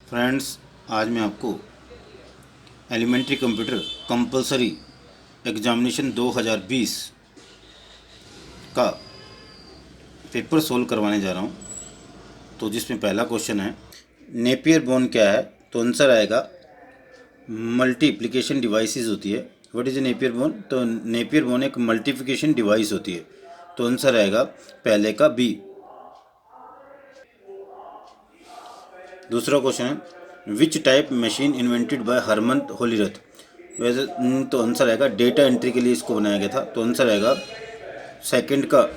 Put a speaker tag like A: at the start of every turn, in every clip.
A: Friends, आज मैं आपको एलिमेंट्री कंप्यूटर कंपलसरी एग्जामिनेशन 2020 का पेपर सोल्व करवाने जा रहा हूं। तो जिसमें पहला क्वेश्चन है, नेपियर बोन क्या है? तो आंसर आएगा मल्टीप्लिकेशन डिवाइसेस होती है। What is a Napier bone? तो नेपियर बोन एक मल्टीप्लिकेशन डिवाइस होती है। तो आंसर आएगा पहले का बी। दूसरा क्वेश्चन है, which type machine invented by Herman Hollerith? वैसे तो आंसर आएगा डेटा एंट्री के लिए इसको बनाया गया था। तो आंसर आएगा सेकंड का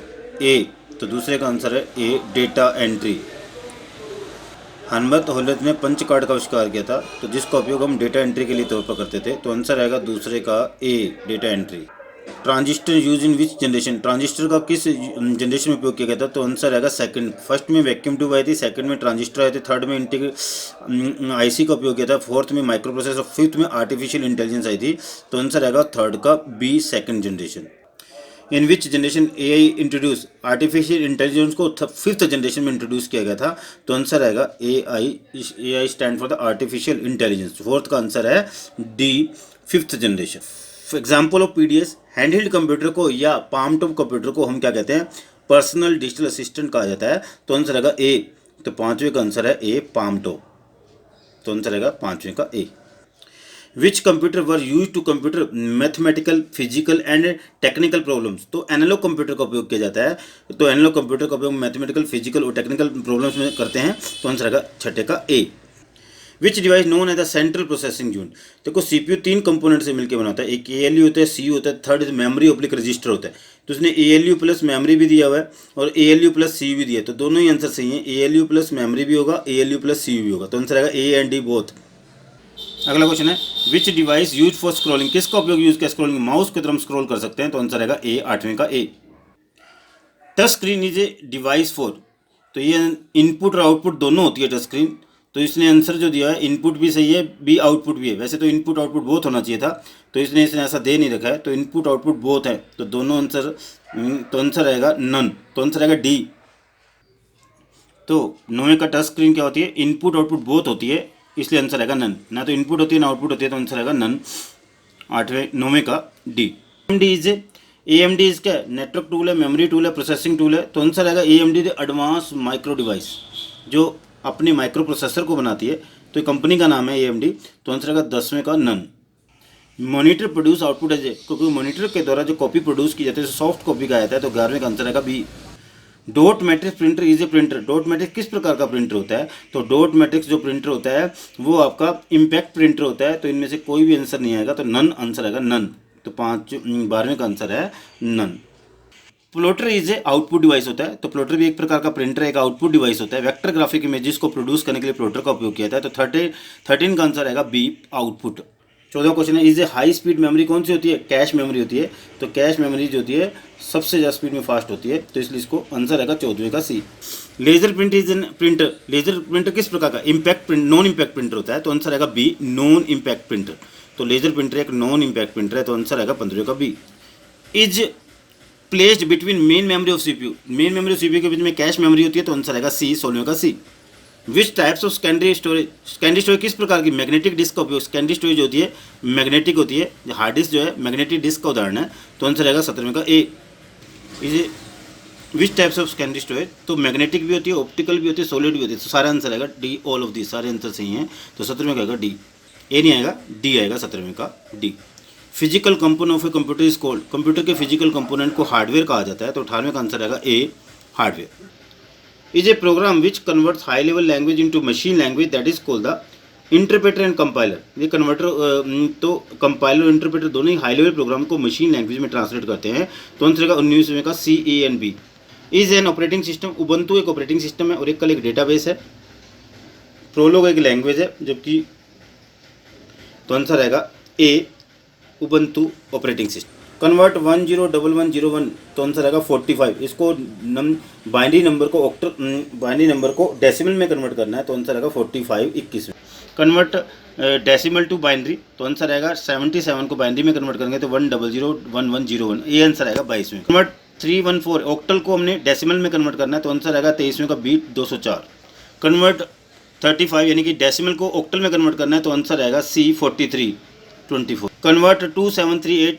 A: ए। तो दूसरे का आंसर है ए, डेटा एंट्री। हरमंत होलीरथ ने पंच कार्ड का आविष्कार किया था, तो जिसका उपयोग हम डेटा एंट्री के लिए तौर पर करते थे। तो आंसर आएगा दूसरे का A, data entry. Transistor use in which generation? Transistor का किस जनरेशन में उपयोग किया गया था? तो आंसर आएगा सेकंड। फर्स्ट में वैक्यूम ट्यूब आई थी, सेकंड में ट्रांजिस्टर आए थे, थर्ड में इंटीग्रेटेड आईसी का उपयोग किया था, फोर्थ में माइक्रो प्रोसेसर, फिफ्थ में आर्टिफिशियल इंटेलिजेंस आई थी। तो आंसर आएगा थर्ड का B, second generation. In which generation AI introduce? Artificial intelligence को फिफ्थ जनरेशन में इंट्रोड्यूस किया गया था। तो आंसर आएगा AI stand for the artificial intelligence. Fourth का आंसर है D, fifth generation. For example of PDS, handheld computer को या पाम टॉप कंप्यूटर को हम क्या कहते हैं? पर्सनल डिजिटल असिस्टेंट कहा जाता है। तो आंसर आएगा ए। तो पांचवें का आंसर है ए, पाम टॉप। तो आंसर आएगा पांचवें का A. Which computer were use to computer mathematical, physical and technical problems? तो एनालॉग कंप्यूटर का उपयोग किया जाता है। तो एनालॉग कंप्यूटर का उपयोग मैथमेटिकल, फिजिकल और टेक्निकल प्रॉब्लम्स में करते हैं। तो आंसर आएगा छठे का A. Which device known as the central processing unit? देखो सीपीयू तीन कंपोनेंट से मिलकर बना होता है। एक एएलयू होता है, सीयू होता है, थर्ड मेमोरी ऑब्लिक रजिस्टर होता है। तो उसने एएलयू प्लस मेमोरी भी दिया हुआ है और एएलयू प्लस सीयू भी दिया है। तो दोनों ही आंसर सही है। एएलयू प्लस मेमोरी भी होगा, एएलयू प्लस सीयू भी होगा। तो आंसर आएगा ए एंड डी बोथ। अगला क्वेश्चन है, विच डिवाइस यूज फॉर स्क्रॉलिंग? किसका उपयोग यूज किया स्क्रॉलिंग? माउस की तरह हम स्क्रॉल कर सकते हैं। तो आंसर आएगा ए, आठवें का A. Touch screen is a device for? तो ये इनपुट और आउटपुट दोनों होती है टच स्क्रीन। तो इसने आंसर जो दिया है, इनपुट भी सही है, बी आउटपुट भी है। वैसे तो इनपुट आउटपुट बोथ होना चाहिए था, तो इसने ऐसा दे नहीं रखा है। तो इनपुट आउटपुट बोथ है, तो दोनों आंसर। तो आंसर आएगा नन। तो आंसर आएगा डी। तो नौवें का टच स्क्रीन क्या होती है? इनपुट आउटपुट बोथ होती है, इसलिए आंसर आएगा नन। ना तो इनपुट होती है ना आउटपुट होती है, तो आंसर आएगा नन, आठवें नौवें का D. AMD is AMD is क्या? नेटवर्क टूल है, मेमोरी टूल है, प्रोसेसिंग टूल है। तो आंसर आएगा एएमडी एडवांस माइक्रो डिवाइस, जो अपने माइक्रो प्रोसेसर को बनाती है। तो कंपनी का नाम है एएमडी। तो आंसर आएगा दसवें का नन। मॉनिटर प्रोड्यूस आउटपुट है, क्योंकि मॉनिटर के द्वारा जो कॉपी प्रोड्यूस की जाती है सॉफ्ट कॉपी का आता है। तो 11वें का आंसर आएगा B. Dot matrix printer is a printer? Dot matrix किस प्रकार का प्रिंटर होता है? तो डॉट मैट्रिक्स जो प्रिंटर होता है वो आपका इम्पैक्ट प्रिंटर होता है। तो इनमें से कोई भी आंसर नहीं आएगा, तो नन आंसर आएगा नन। तो 12वें का आंसर है none. Plotter is a output device होता है। तो प्लॉटर भी एक प्रकार का प्रिंटर है, एक आउटपुट डिवाइस होता है। वेक्टर ग्राफिक इमेजेस को प्रोड्यूस करने के लिए प्लॉटर का उपयोग किया जाता है। तो 13 का आंसर आएगा बी, आउटपुट। 14वां क्वेश्चन है, is a high speed memory कौन सी होती है? कैश मेमोरी होती है। तो कैश मेमोरी जो होती है सबसे ज़्यादा स्पीड में फास्ट होती है, तो इसलिए इसको आंसर आएगा 14वें का C. Laser print is an printer? Laser printer किस प्रकार का? Impact print, non impact printer होता है। तो आंसर आएगा बी, नॉन इम्पैक्ट प्रिंटर। तो लेजर प्रिंटर एक नॉन इम्पैक्ट प्रिंटर है। तो आंसर आएगा 15वें का B. Is placed between main memory of CPU? Main memory of CPU के बीच में कैश मेमोरी होती है। तो आंसर आएगा सी, 16वें का C. Which types of secondary storage? Secondary storage किस प्रकार की? मैग्नेटिक डिस्क का उपयोग। सेकेंडरी स्टोरेज होती है मैग्नेटिक होती है। हार्ड डिस्क जो है मैग्नेटिक डिस्क का उदाहरण है। तो आंसर आएगा 17वें का A. Is which types of secondary storage? तो मैग्नेटिक भी होती है, ऑप्टिकल भी होती है, सॉलिड भी होती है। तो सारा आंसर आएगा डी, ऑल ऑफ दी, सारे आंसर सही हैं। तो 17वें का आएगा डी, ए नहीं आएगा, डी आएगा 17वें का D. Physical component of a computer is called? Computer के फिजिकल कंपोनेंट को हार्डवेयर कहा जाता है। तो 18वें का आंसर आएगा A, hardware. Is a program which converts high level language into machine language, that is called the interpreter and compiler? ये कन्वर्टर तो कंपाइलर और इंटरप्रेटर दोनों ही हाई लेवल प्रोग्राम को मशीन लैंग्वेज में ट्रांसलेट करते हैं। तो आंसर आएगा 19वें का सी, ए and B. Is an operating system? Ubuntu एक ऑपरेटिंग सिस्टम है और एक कल एक डेटाबेस है। प्रोलोग एक लैंग्वेज है, जबकि तो आंसर आएगा ए, उबंटू ऑपरेटिंग सिस्टम। कन्वर्ट 101101, तो आंसर आएगा 45। इसको बाइनरी नंबर को डेसिमल में कन्वर्ट करना है। तो आंसर आएगा 45, 21 में। कन्वर्ट डेसिमल टू बाइनरी, तो आंसर आएगा 77 को बाइनरी में कन्वर्ट करेंगे तो 1001101, ये आंसर आएगा 22 में। कन्वर्ट 314 ऑक्टल को हमने डेसिमल में कन्वर्ट करना है। तो आंसर आएगा 23वें का बी, 204। कन्वर्ट 35 यानी कि डेसिमल को ऑक्टल में कन्वर्ट करना है तो आंसर आएगा सी 4324। कन्वर्ट 2738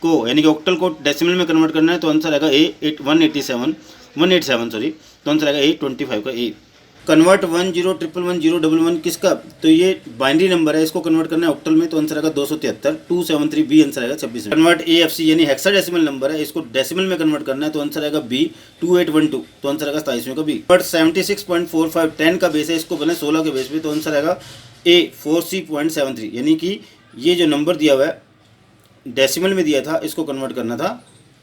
A: को यानी कि ऑक्टल को डेसिमल में कन्वर्ट करना है तो आंसर आएगा ए 187 सॉरी, तो आंसर आएगा ए 25 का ए। कन्वर्ट 10111011 किसका, तो ये बाइनरी नंबर है, इसको कन्वर्ट करना है ऑक्टल में तो आंसर आएगा 273 273 बी आंसर आएगा 26। कन्वर्ट ए एफ सी यानी हेक्साडेसिमल नंबर है, इसको डेसिमल में कन्वर्ट करना है तो आंसर आएगा बी 2812 तो आंसर आएगा 27वें का बी। कन्वर्ट 76.45 10 का बेस है, इसको बने 16 के बेस पे तो आंसर आएगा ए 4C.73 यानी कि ये जो नंबर दिया हुआ है डेसिमल में दिया था, इसको कन्वर्ट करना था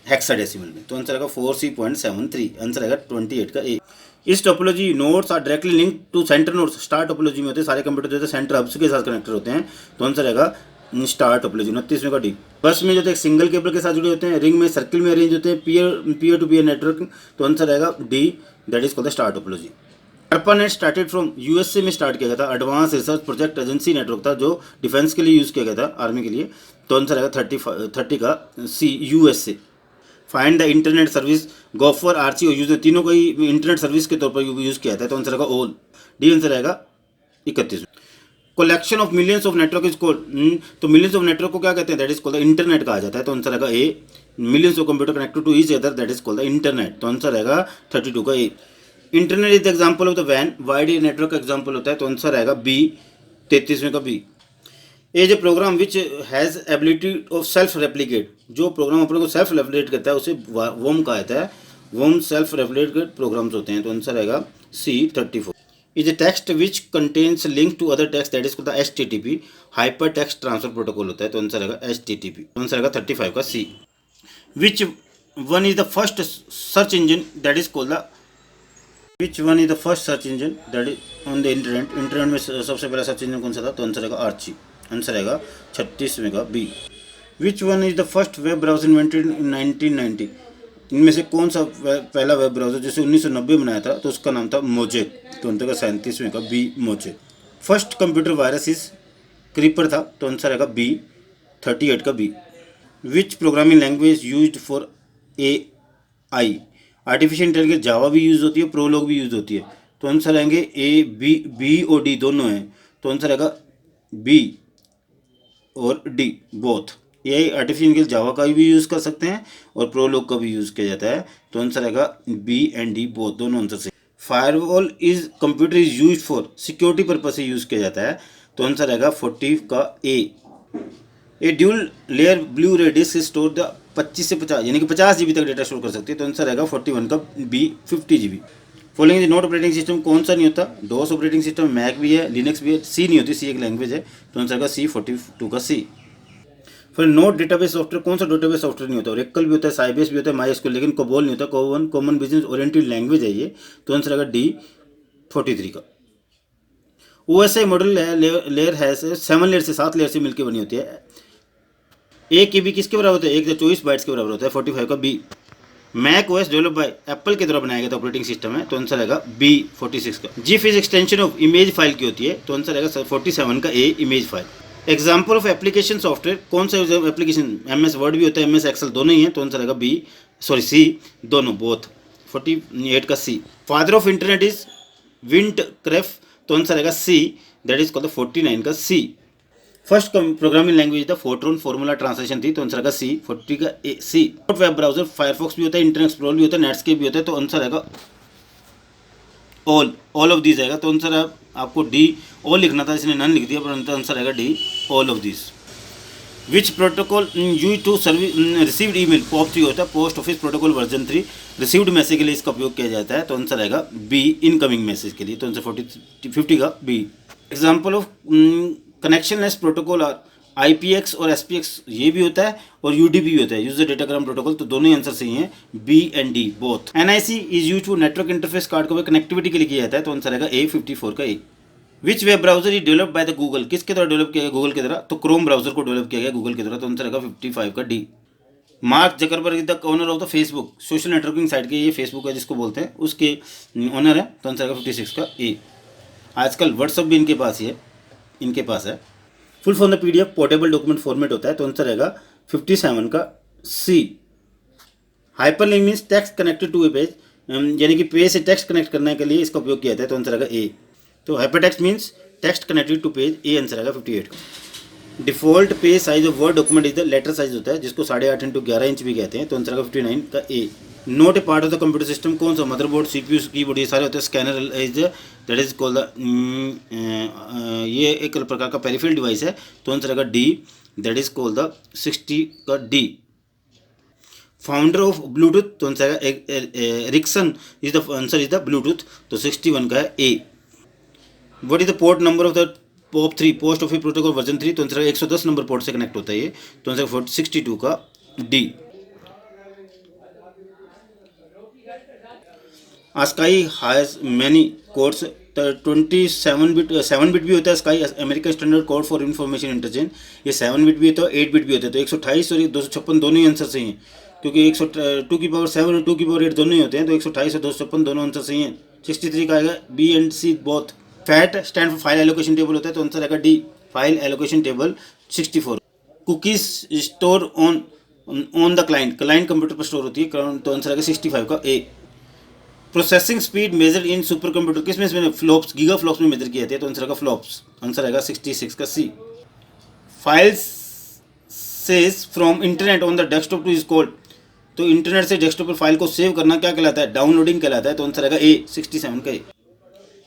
A: हेक्साडेसिमल में तो आंसर आएगा 4C.73 आंसर आएगा 28 का ए। इस topology nodes are directly link to center nodes, star topology में होते हैं सारे कंप्यूटर जो होते हैं सेंटर हब्स के साथ कनेक्टेड होते हैं तो आंसर आएगा स्टार टोपोलॉजी 29वें का डी। बस में जो होते हैं सिंगल केबल के साथ जुड़े होते हैं, रिंग में सर्किल में अरेंज होते हैं, पीयर टू पीयर नेटवर्क तो आंसर आएगा D, that is called the star topology. ARPANET started from USA में स्टार्ट किया गया था, advance research project agency network था जो डिफेंस के लिए यूज़ किया गया था, आर्मी के लिए तो आंसर आएगा 30 का C USA. Find the internet service Gopher Archie और यूज तीनों को ही इंटरनेट सर्विस के तौर पर यूज़ किया था तो आंसर आएगा ऑल, डी आंसर आएगा 31। Collection of millions of network is called, तो मिलियंस ऑफ नेटवर्क को क्या कहते हैं, that is called the internet कहा जाता है तो आंसर आएगा A. Millions of computer connected to each other that is called the internet तो आंसर आएगा 32 का A. Internet is the example of the वैन, वाइड नेटवर्क का एग्जाम्पल होता है तो आंसर आएगा बी 33वें का बी। ए जो program which has ability of self replicate, जो प्रोग्राम अपने को सेल्फ रेप्लिकेट करता है उसे वोम कहा जाता है, वोम सेल्फ रेप्लिकेट प्रोग्राम्स होते हैं तो आंसर आएगा C 34। Is a text which contains link to other text that is called the HTTP, hyper text transfer protocol होता है तो आंसर आएगा HTTP तो आंसर आएगा 35 का C. Which one is the first search engine that is called the, which one is the first search engine that is on the internet, internet में सबसे पहला सर्च इंजन कौन सा था तो आंसर आएगा आर्ची, आंसर आएगा 36वें का B. Which one is the first web browser invented in 1990, इनमें से कौन सा पहला वेब ब्राउजर जिसे 1990 बनाया था तो उसका नाम था मोजेक तो आंसर आएगा 37वें का B Mosaic. First computer virus is creeper था तो आंसर आएगा बी 38 का B. Which programming language used for AI, artificial intelligence Java भी यूज़ होती है, प्रोलॉग भी यूज़ होती है तो आंसर आएंगे ए बी और डी दोनों हैं तो आंसर आएगा बी और डी बोथ। ये आर्टिफिशियल इंटेलिजेंस जावा का भी यूज़ कर सकते हैं और प्रोलॉग का भी यूज़ किया जाता है तो आंसर आएगा बी एंड डी बोथ, दोनों आंसर से। Firewall is computer is use for, security purpose से यूज़ किया जाता है तो आंसर आएगा 40 का ए। ए ड्यूल लेयर ब्लू रे डिस्क स्टोर द 25 से 50 यानी कि 50 GB तक डेटा स्टोर कर सकती है तो आंसर आएगा 41 का B 50 GB। Following not operating system कौन सा नहीं होता, डोस ऑपरेटिंग सिस्टम, मैक भी है, लिनक्स भी है, सी नहीं होती, सी एक लैंग्वेज है तो आंसर आएगा सी 42 का सी। फिर नोट डेटाबेस सॉफ्टवेयर कौन सा डेटाबेस सॉफ्टवेयर नहीं होता, ओरेकल भी होता है, साइबेस भी होता है, माईएसक्यूएल, लेकिन कोबोल नहीं होता, कॉमन बिजनेस ओरिएंटेड लैंग्वेज है ये तो आंसर आएगा डी 43 का। OSI मॉडल लेयर है 7 लेयर से 7 लेयर से मिलकर बनी होती है। एक KB किसके बराबर होता है, 124 बाइट्स के बराबर होता है 45 का B. Mac OS develop by Apple के द्वारा बनाया गया था ऑपरेटिंग सिस्टम है तो आंसर आएगा बी 46 का। GIF is extension of image file की होती है तो आंसर आएगा 47 का A image file. Example of application software कौन सा एप्लीकेशन, MS वर्ड भी होता है, MS एक्सेल दोनों ही हैं तो आंसर आएगा बी सी दोनों बोथ 48 का सी। फादर ऑफ इंटरनेट इज विंट क्रेफ तो आंसर आएगा सी, दैट इज कॉल्ड 49 का सी। फर्स्ट प्रोग्रामिंग लैंग्वेज था फोर्ट्रॉन, फॉर्मूला ट्रांसलेशन थी तो आंसर आएगा सी 40 का ए सी। वेब ब्राउजर फायरफॉक्स भी होता है, इंटरनेट एक्सप्लोरर भी होता है, नेटस्केप भी होता है तो आंसर आएगा ऑल ऑफ दीज आएगा तो आंसर आपको डी ऑल लिखना था, इसने नन लिख दिया पर आंसर आएगा D all of these. Which protocol use to received email POP 3 होता है, post office protocol version 3, received message के लिए इसका उपयोग किया जाता है तो आंसर आएगा बी इनकमिंग मैसेज के लिए तो आंसर 50 का B. Example of connectionless protocol IPX और SPX ये भी होता है और UDP भी होता है, यूजर डेटाग्राम प्रोटोकॉल तो दोनों ही आंसर सही हैं B and D both. NIC is use to network interface card को कनेक्टिविटी के लिए किया जाता है तो आंसर आएगा ए 54 का A. Which web browser is developed by the Google, किसके द्वारा डेवलप किया गया, गूगल के द्वारा तो क्रोम ब्राउजर को डेवलप किया गया गूगल के द्वारा तो आंसर आएगा 55 का D. Mark Zuckerberg is the owner of the Facebook, social networking site के ये फेसबुक है जिसको बोलते हैं उसके ओनर है तो आंसर आएगा 56 का ए। आजकल व्हाट्सअप भी इनके पास ही है, इनके पास है। Full form the PDF portable document format होता है तो आंसर आएगा 57 का C. Hyperlink means text connected to a page, यानी कि पेज से टेक्स्ट कनेक्ट करने के लिए इसका उपयोग किया जाता है तो आंसर आएगा ए। तो hypertext means text connected to page, A answer आएगा 58 का। Default page size of Word document is the letter size होता है, जिसको 8.5 इंटू 11 इंच भी कहते हैं, तो आंसर आएगा 59 का A. Note a part of the computer system, कौन सा? मदरबोर्ड, सीपीयू, कीबोर्ड, ये सारे होते हैं। Scanner is that is called the, ये एक प्रकार का पेरिफेरल डिवाइस है, तो आंसर आएगा D, that is called the 60 का डी। फाउंडर ऑफ ब्लूटूथ, तो आंसर आएगा Ericsson, is the answer is the bluetooth, तो 61 का है A. What is the port number of the POP3 post office protocol version 3, तो answer 110 number port से connect होता है ये, तो आंसर 62 का D. ASCII has many codes, 27 bit 7 bit भी होता है sky, American standard code for information interchange, ये 7 बिट भी होता है, 8 बिट भी होता है, तो 128 और 256 दोनों ही आंसर सही हैं, क्योंकि 2 और 2 दोनों ही होते हैं, तो 128 और 256 दोनों आंसर सही हैं। 63 का आएगा B and C both. FAT stand for file allocation table होता है, तो आंसर आएगा D, file allocation table 64। Cookies store on the client, client computer पर स्टोर होती है, तो आंसर आएगा 65 का A. Processing speed measure in super computer, किस में इसमें? फ्लॉप्स, गीगा फ्लॉप्स में मेजर किया जाता है, तो आंसर आएगा फ्लॉप्स, आंसर आएगा 66 का C. Files saves from internet on the desktop to is called, तो इंटरनेट से डेस्कटॉप पर फाइल को सेव करना क्या कहलाता है? डाउनलोडिंग कहलाता है, तो आंसर आएगा ए, 67 का A.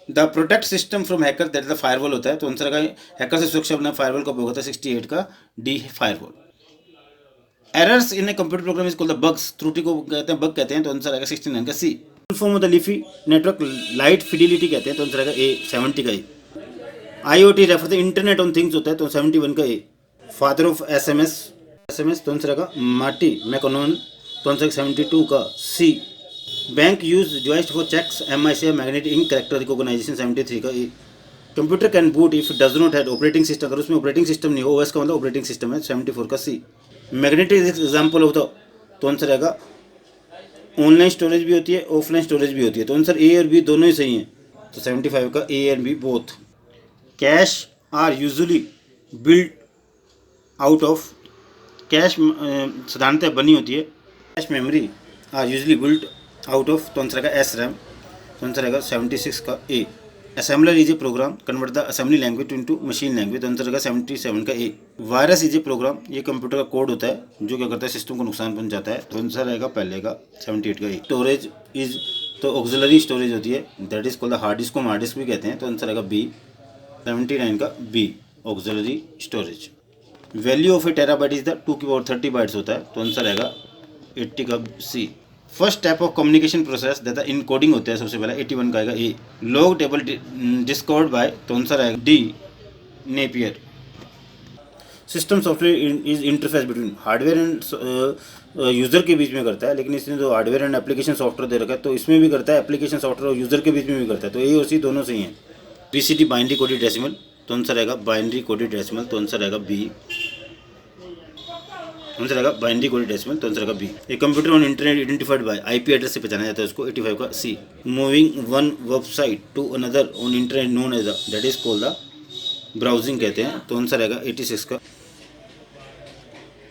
A: The protect system from hacker, that is the firewall होता है, तो आंसर आएगा हैकर से सुरक्षा अपना फायरवॉल का उपयोग होता है, 68 का D firewall. Errors in a computer program is called the bugs, त्रुटि को कहते हैं बग कहते हैं, तो आंसर आएगा 69 का C. Full form of the LiFi network light fidelity कहते हैं, तो आंसर आएगा ए, 70 का A. IoT refer the internet on things होता है, तो 71 का ए। फादर ऑफ SMS, तो आंसर आएगा मार्टी मैकोनॉन, तो आंसर 72 का C. Bank use device for checks MIC magnetic ink character recognization, 73 का ए। Computer can boot if does not have operating system, अगर उसमें ऑपरेटिंग सिस्टम नहीं हो, OS का मतलब ऑपरेटिंग सिस्टम है, 74 का सी। मैग्नेटिक एग्जाम्पल होता, तो आंसर आएगा ऑनलाइन स्टोरेज भी होती है, ऑफलाइन स्टोरेज भी होती है, तो आंसर ए और बी दोनों ही सही हैं, तो 75 का A and B both. Cache are usually build out of, cache साधारणतः बनी होती है, cache memory are usually build out of, तो आंसर आएगा एस रैम, तो आंसर आएगा 76 का A. Assembler is a program convert the assembly language to into machine language, तो आंसर आएगा 77 का A. Virus is a program, ये कंप्यूटर का कोड होता है जो क्या करता है? सिस्टम को नुकसान पहुंचाता है, तो आंसर आएगा पहले का 78 का ए। स्टोरेज इज, तो ऑक्सिलरी स्टोरेज होती है, that is called the hard disk को हार्ड डिस्क भी कहते हैं, तो आंसर आएगा बी, 79 का B, auxiliary storage. Value of a terabyte is the 2 की पावर 30 बाइट्स होता है, तो आंसर आएगा 80 का C. First type of communication process that encoding होता है सबसे पहला, 81 का आएगा A. Log table discovered by, तो आंसर आएगा D, Napier. System software is interface between hardware and user के बीच में करता है, लेकिन इसने जो हार्डवेयर एंड एप्लीकेशन सॉफ्टवेयर दे रखा है, तो इसमें भी करता है, एप्लीकेशन सॉफ्टवेयर और यूज़र के बीच में भी करता है, तो ए और सी दोनों सही हैं। BCD बाइनरी कोडेड डेसिमल, तो आंसर आएगा बाइनरी कोडेड डेसिमल, तो आंसर आएगा बी, आंसर आएगा बाइनरी कोडेड डेसिमल, तो आंसर आएगा B. A computer on internet identified by IP address से पहचाना जाता है उसको, 85 का C. Moving one website to another on internet known as that is called the browsing कहते हैं, तो आंसर आएगा 86 का।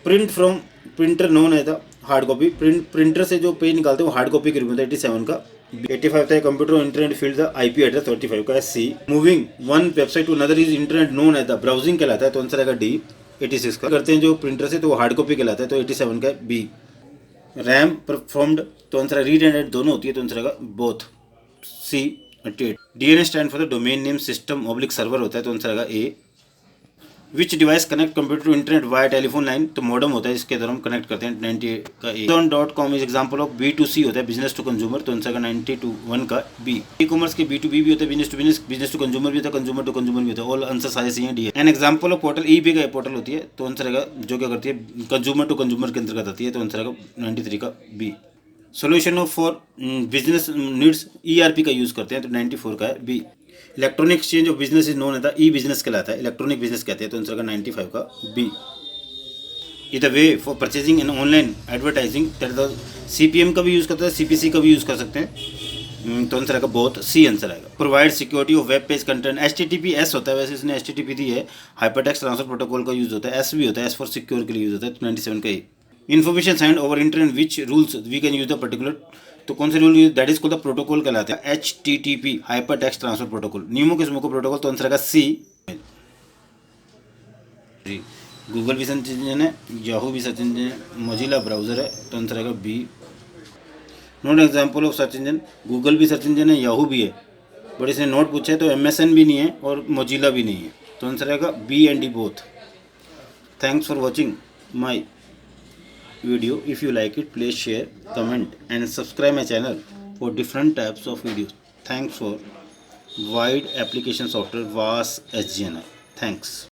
A: Print from printer known as the hard copy, printer से जो पेज निकालते हैं वो हार्ड कॉपी के रूप में, 87 का। 85 था computer on internet field the IP address, 35 का C. Moving one website to another is internet known as the browsing कहलाता है, तो आंसर आएगा डी, 86 का। करते हैं जो प्रिंटर से, तो वो हार्ड कॉपी कहलाता है, तो 87 का बी। रैम परफॉर्म्ड, तो आंसर रीड एंड राइट दोनों होती है, तो आंसर आएगा both, C, 88। DNS stand for the domain name system oblique server होता है, तो आंसर आएगा A. Which device connect computer to internet via telephone line, तो मॉडम होता है, इसके द्वारा हम कनेक्ट करते हैं, 98 का ए। Amazon.com is example of B2C होता है, बिजनेस टू कंज्यूमर, तो आंसर का 91 का बी। ई कॉमर्स के B2B भी होता है, business to business, business to consumer भी होता है, कंज्यूमर टू कंज्यूमर भी होता है, ऑल आंसर सारे सही हैं, डी है। An example of portal, EB का पोर्टल होती है, तो आंसर आएगा जो क्या करती है कंज्यूमर टू कंज्यूमर के अंतर्गत आती है, तो आंसर आएगा 93 का B. Solution of for business needs ERP का यूज़ करते हैं, तो 94 का है B. Electronic exchange of business is known as the e business कहलाता है, इलेक्ट्रॉनिक बिजनेस कहते हैं, तो आंसर का 95 का B. Is the way for purchasing in online advertising, that the CPM का भी यूज़ करते हैं, CPC का भी यूज़ कर सकते हैं, तो आंसर आएगा बहुत, सी आंसर आएगा। Provide security of web page content, HTTPS होता है, वैसे इसने HTTP दी है, हाइपरटेक्स्ट ट्रांसफर प्रोटोकॉल का यूज़ होता है, S भी होता है, S फॉर सिक्योर के लिए यूज़ होता है, तो 97 का A. Information signed over internet which rules we can use the particular, तो कौन सा rule use, that is called the protocol कहलाता है, HTTP hyper text transfer protocol. नियमों के समूह को प्रोटोकॉल, तो आंसर आएगा सी। जी, गूगल भी सर्च इंजन है, याहू भी सर्च इंजन है, मोजिला ब्राउजर है, तो आंसर आएगा B. Note example of search engine, Google भी सर्च इंजन है, याहू भी है, बट इसने नोट पूछा है तो MSN भी नहीं है और मोजिला भी नहीं है, तो आंसर आएगा B and D both. Thanks for watching my video. If you like it, please share, comment and subscribe my channel for different types of videos. Thanks for wide application software VAS SGNI. Thanks.